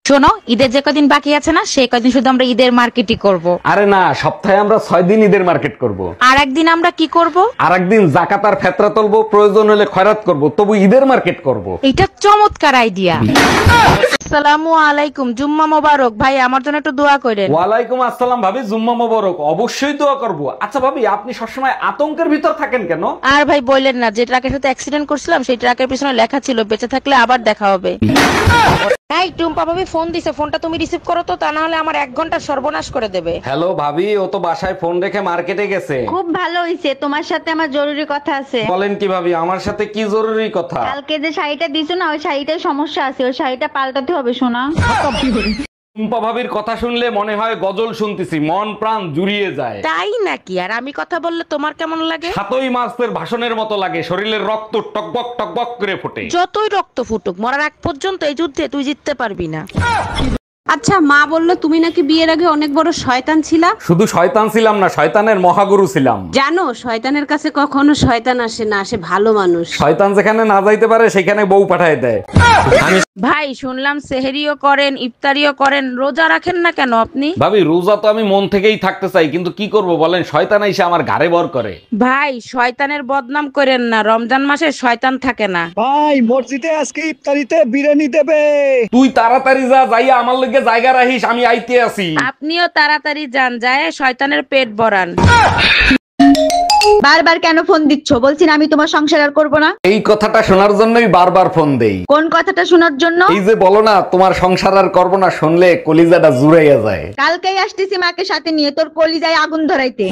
শোনো, ঈদের যে কদিন বাকি আছে না সেই কদিন শুধু আমরা ঈদের মার্কেটই করব। আরে না, সপ্তাহে আমরা 6 দিন ঈদের মার্কেট করব। আর একদিন আমরা কি করব? আর একদিন যাকাত আর ফেতরা তুলবো, প্রয়োজন হলে খয়রাত করব, তবু ঈদের মার্কেট করব। এটা চমৎকার আইডিয়া। আসসালামু আলাইকুম, জুম্মা মোবারক। ভাই আমার জন্য একটু দোয়া করেন। ওয়ালাইকুম আসসালাম ভাবি, জুম্মা মোবারক। অবশ্যই দোয়া করব। আচ্ছা ভাবি, আপনি সবসময় আতঙ্কের ভিতর থাকেন কেন? আর ভাই বললেন না, যে ট্রাকের সাথে অ্যাক্সিডেন্ট করছিলাম সেই ট্রাকের পিছনে লেখা ছিল বেঁচে থাকলে আবার দেখা হবে। এই টুম্পা ভাবি ফোন দিছে, ফোনটা তুমি রিসিভ করো তো, তা না হলে আমার 1 ঘন্টা সর্বনাশ করে দেবে। হ্যালো ভাবি, ও তো বাসায় ফোন রেখে মার্কেটে গেছে। খুব ভালো হইছে, তোমার সাথে আমার জরুরি কথা আছে। বলেন কি ভাবি, আমার সাথে কি জরুরি কথা? কালকে যে শাড়িটা দিছো না, ওই শাড়িটার সমস্যা আছে, ওই শাড়িটা পাল্টাতে হবে সোনা। টুম্পা ভাবির কথা শুনলে মনে হয় গজল শুনতেছি, মন প্রাণ জুড়িয়ে যায়। তাই নাকি? আর আমি কথা বললে তোমার কেমন লাগে? 7ই মাসের ভাষণের মতো লাগে, শরীরের রক্ত টকবক টকবক করে ফোটে। যতই রক্ত ফুটুক, মরার আগ পর্যন্ত এই যুদ্ধে তুই জিততে পারবি না। আচ্ছা, মা বললো তুমি নাকি বিয়ের আগে অনেক বড় শয়তান ছিলা। শুধু শয়তান ছিলাম না, শয়তানের মহাগুরু ছিলাম। জানো, শয়তানের কাছে কখনো শয়তান আসে না, আসে ভালো মানুষ। শয়তান যেখানে না যাইতে পারে সেখানে বউ পাঠায় দেয়। ভাই শুনলাম সেহরিও করেন, ইফতারিও করেন, রোজা রাখেন না কেন আপনি? ভাবি, রোজা তো আমি মন থেকেই থাকতে চাই, কিন্তু কি করব বলেন, শয়তান এসে আমার ঘাড়ে ভর করে। ভাই শয়তানের বদনাম করেন না, রমজান মাসে শয়তান থাকে না। ভাই মসজিদে আজকে ইফতারিতে বিরিয়ানি দেবে। তুই তাড়াতাড়ি যা, যাইয়া আমার লগে জায়গা রাখিস, আমি আইতে আছি। আপনিও তাড়াতাড়ি যান, যায় শয়তানের পেট ভরান। বারবার কেন ফোন দিচ্ছ? বলছি না আমি তোমার সংসার আর করবো না। এই কথাটা শোনার জন্যই বারবার ফোন দেই। কোন কথাটা শোনার জন্য? এই যে বলো না তোমার সংসার আর করবো না, শুনলে কলিজাটা জুড়াইয়া যায়। কালকেই আসতেছি মাকে সাথে নিয়ে, তোর কলিজায় আগুন ধরাইতে।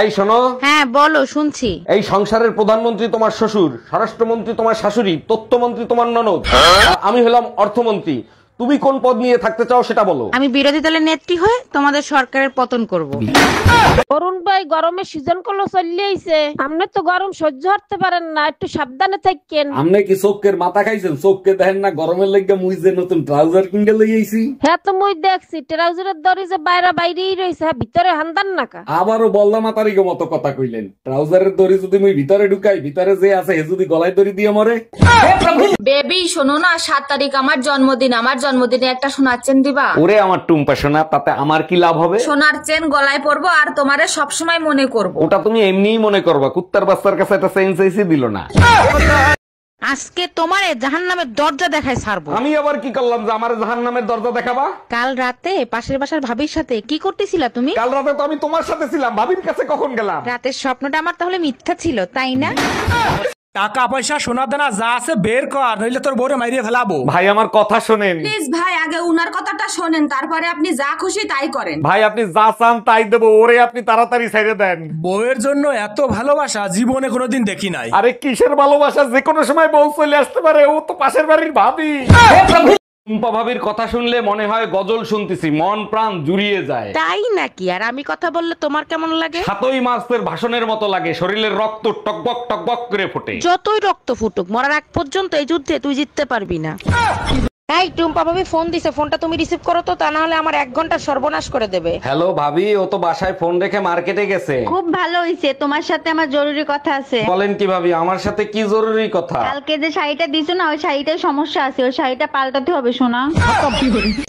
এই শোনো। হ্যাঁ বলো, শুনছি। এই সংসারের প্রধানমন্ত্রী তোমার শ্বশুর, স্বরাষ্ট্রমন্ত্রী তোমার শাশুড়ি, তথ্যমন্ত্রী তোমার ননদ, আর আমি হলাম অর্থমন্ত্রী। তুমি কোন পদ নিয়ে থাকতে চাও সেটা বলো। আমি বিরোধী দলের নেত্রী হয়ে তোমাদের সরকারের পতন করব। অরুণ ভাই গরমে সিজন করলো চলে আইছে, আপনি তো গরম সহ্য করতে পারেন না, একটু সাবধানে থাকেন। আমনে কি চোখের মাথা খাইছেন? চোখকে দেখেন না গরমের লেগে মুই যে নতুন ট্রাউজার কিনতে লই আইছি। হ্যাঁ তো মুই দেখছি ট্রাউজারের দড়ি যে বাইরেই রয়েছে, ভিতরে হান্দান নাকা। আবারও বললাম মাতারিকে মতো কথা কইলেন। ট্রাউজারের দড়ি যদি মুই ভিতরে ঢুকাই, ভিতরে যে আছে হে যদি গলায় দড়ি দিয়ে মরে। বেবি শোনো না, 7 তারিখ আমার জন্মদিন, আমার জন্মদিনে একটা সোনার চেন দিবা? ওরে আমার টুম্পা সোনা, তাতে আমার কি লাভ হবে? সোনার চেন গলায় পরবো আর তোমারে সবসময় মনে করব। ওটা তুমি এমনিই মনে করবা, কুত্তার বাচ্চার কাছে একটা চেন চাইছি, দিল না। আজকে তোমারে জাহান্নামের দরজা দেখায় ছাড়বো। আমি আবার কি করলাম যে আমার জাহান্নামের দরজা দেখাবা? কাল রাতে পাশের বাসার ভাবির সাথে কি করতেছিলা তুমি? কাল রাতে তো আমি তোমার সাথে ছিলাম, ভাবির কাছে কখন গেলাম? রাতের স্বপ্নটা আমার তাহলে মিথ্যা ছিল, তাই না? টাকা পয়সা সোনা দানা যা আছে বের কর, নইলে তোর বউরে মাইরিয়ে ফেলাবো। ভাই আমার কথা শোনেন। প্লিজ ভাই, আগে উনার কথাটা শোনেন, তারপরে আপনি যা খুশি তাই করেন। ভাই আপনি যা চান তাই দেবো, ওরে আপনি তাড়াতাড়ি ছেড়ে দেন। বউয়ের জন্য এত ভালোবাসা জীবনে কোনোদিন দেখি নাই। আরে কিসের ভালোবাসা, যে কোনো সময় বউ চলে আসতে পারে, ও তো পাশের বাড়ির ভাবি। টুম্পা ভাবির কথা শুনলে মনে হয় গজল শুনতেছি, মন প্রাণ জুড়িয়ে যায়। তাই নাকি? আর আমি কথা বললে তোমার কেমন লাগে? 7ই মাসের ভাষণের মতো লাগে, শরীরের রক্ত টকবক টকবক করে ফোটে। যতই রক্ত ফুটুক, মরার আগ পর্যন্ত এই যুদ্ধে তুই জিততে পারবি না। এই টুম্পা ভাবি ফোন দিছে, ফোনটা তুমি রিসিভ করো তো, তা না হলে আমার 1 ঘন্টা সর্বনাশ করে দেবে। হ্যালো ভাবি, ও তো বাসায় ফোন রেখে মার্কেটে গেছে। খুব ভালো হইছে, তোমার সাথে আমার জরুরি কথা আছে। বলেন কি ভাবি, আমার সাথে কি জরুরি কথা? কালকে যে শাড়িটা দিছো না, ওই শাড়িটার সমস্যা আছে, ওই শাড়িটা পাল্টাতে হবে সোনা।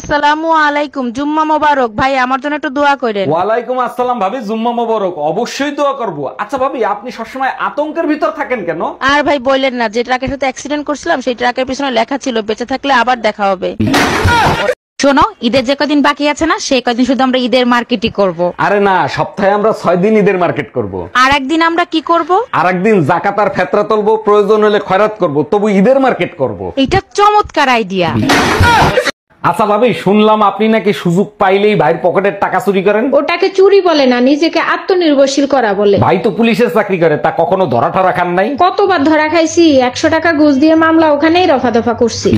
আসসালামু আলাইকুম, জুম্মা মোবারক। ভাই আমার জন্য একটু দোয়া করেন। ওয়ালাইকুম আসসালাম ভাবি, জুম্মা মোবারক। অবশ্যই দোয়া করব। আচ্ছা ভাবি, আপনি সবসময় আতঙ্কের ভিতর থাকেন কেন? আর ভাই বললেন না, যে ট্রাকের সাথে অ্যাক্সিডেন্ট করছিলাম সেই ট্রাকের পিছনে লেখা ছিল বেঁচে থাকলে আবার দেখা হবে। শোনো, ঈদের যে কদিন বাকি আছে না সেই কদিন শুধু আমরা ঈদের মার্কেটই করব। আরে না, সপ্তাহে আমরা 6 দিন ঈদের মার্কেট করব। আর একদিন আমরা কি করব? আর একদিন যাকাত আর ফেতরা তুলবো, প্রয়োজন হলে খয়রাত করব, তবু ঈদের মার্কেট করব। এটা চমৎকার আইডিয়া। আচ্ছা ভাবি, শুনলাম আপনি নাকি সুযোগ পাইলেই ভাইয়ের পকেটের টাকা চুরি করেন। ওটাকে চুরি বলে না, নিজেকে আত্মনির্ভরশীল করা বলে। ভাই তো পুলিশের চাকরি করে, তা কখনো ধরা ঠরা খান নাই? কতবার ধরা খাইছি, 100 টাকা ঘুষ দিয়ে মামলা ওখানেই রফা দফা করছি।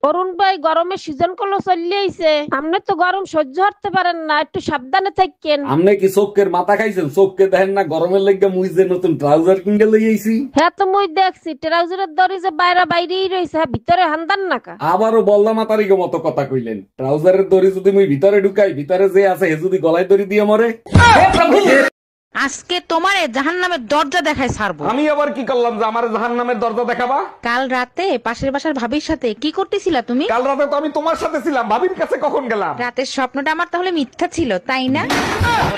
অরুণ ভাই গরমে সিজন করলো চলে আইছে, আপনি তো গরম সহ্য করতে পারেন না, একটু সাবধানে থাকেন। আমনে কি চোখের মাথা খাইছেন? চোখকে দেখেন না গরমের লেগে মুই যে নতুন ট্রাউজার কিনতে লই আইছি। হ্যাঁ তো মুই দেখছি ট্রাউজারের দড়ি যে বাইরেই রয়েছে, ভিতরে হান্দান নাকা। আবারও বললাম মাতারিকে মতো কথা কইলেন। ট্রাউজারের দড়ি যদি মুই ভিতরে ঢুকাই, ভিতরে যে আছে হে যদি গলায় দড়ি দিয়ে মরে। আজকে তোমারে জাহান্নামের দরজা দেখায় ছাড়বো। আমি আবার কি করলাম যে আমার জাহান্নামের দরজা দেখাবা? কাল রাতে পাশের বাসার ভাবির সাথে কি করতেছিলা তুমি? কাল রাতে তো আমি তোমার সাথে ছিলাম, ভাবির কাছে কখন গেলাম? রাতের স্বপ্নটা আমার তাহলে মিথ্যা ছিল, তাই না?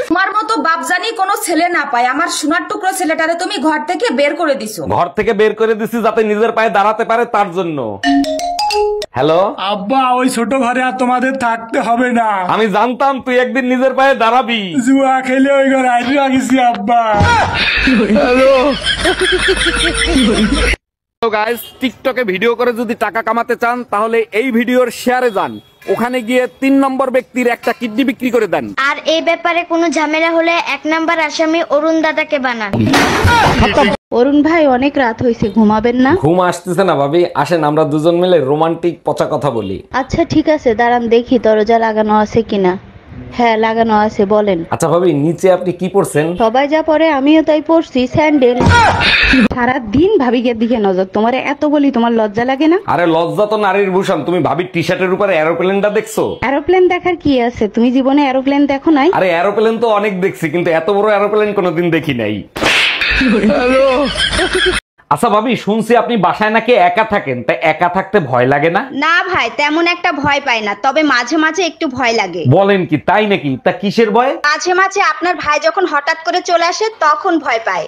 তোমার মতো বাপ জানি কোনো ছেলে না পায়, আমার সোনার টুকরো ছেলেটারে তুমি ঘর থেকে বের করে দিছো। ঘর থেকে বের করে দিছি যাতে নিজের পায়ে দাঁড়াতে পারে, তার জন্য। হ্যালো আব্বা, ওই ছোট ঘরে আর তোমাদের থাকতে হবে না। আমি জানতাম তুই একদিন নিজের পায়ে দাঁড়াবি। জুয়া খেলে ওই ঘরে আইডিয়া গেছি আব্বা। গাইস, টিকটকে ভিডিও করে যদি টাকা কামাতে চান তাহলে এই ভিডিওর শেয়ারে যান, ওখানে গিয়ে 3 নম্বর ব্যক্তির একটা কিডনি বিক্রি করে দেন। আর এই ব্যাপারে কোনো ঝামেলা হলে 1 নাম্বার আসামি অরুণ দাদাকে বানান। অরুণ ভাই, অনেক রাত হয়েছে, ঘুমাবেন না? ঘুম আসতেছে না ভাবি, আসেন আমরা দুজন মিলে রোমান্টিক পচা কথা বলি। আচ্ছা ঠিক আছে, দাঁড়ান দেখি দরজা লাগানো আছে কিনা। হ্যাঁ লাগানো আছে, বলেন। আচ্ছা ভাবি, নিচে আপনি কি পরছেন? সবাই যা পরে আমিও তাই পরছি, স্যান্ডেল। সারা দিন ভাবিকে দিকে নজর, তোমার এত বলি তোমার লজ্জা লাগে না? আরে লজ্জা তো নারীর ভূষণ, তুমি ভাবির টি শার্টের উপরে এরোপ্লেনটা দেখছো? এরোপ্লেন দেখার কি আছে, তুমি জীবনে এরোপ্লেন দেখো নাই? আরে এরোপ্লেন তো অনেক দেখছি, কিন্তু এত বড় এরোপ্লেন কোনোদিন দেখি নাই। আচ্ছা ভাবি, শুনছি আপনি বাসায় নাকি একা থাকেন, তাই একা থাকতে ভয় লাগে না? না ভাই, তেমন একটা ভয় পাই না, তবে মাঝে মাঝে একটু ভয় লাগে। বলেন কি, তাই নাকি? তা কিসের ভয়? মাঝে মাঝে আপনার ভাই যখন হঠাৎ করে চলে আসে তখন ভয় পায়।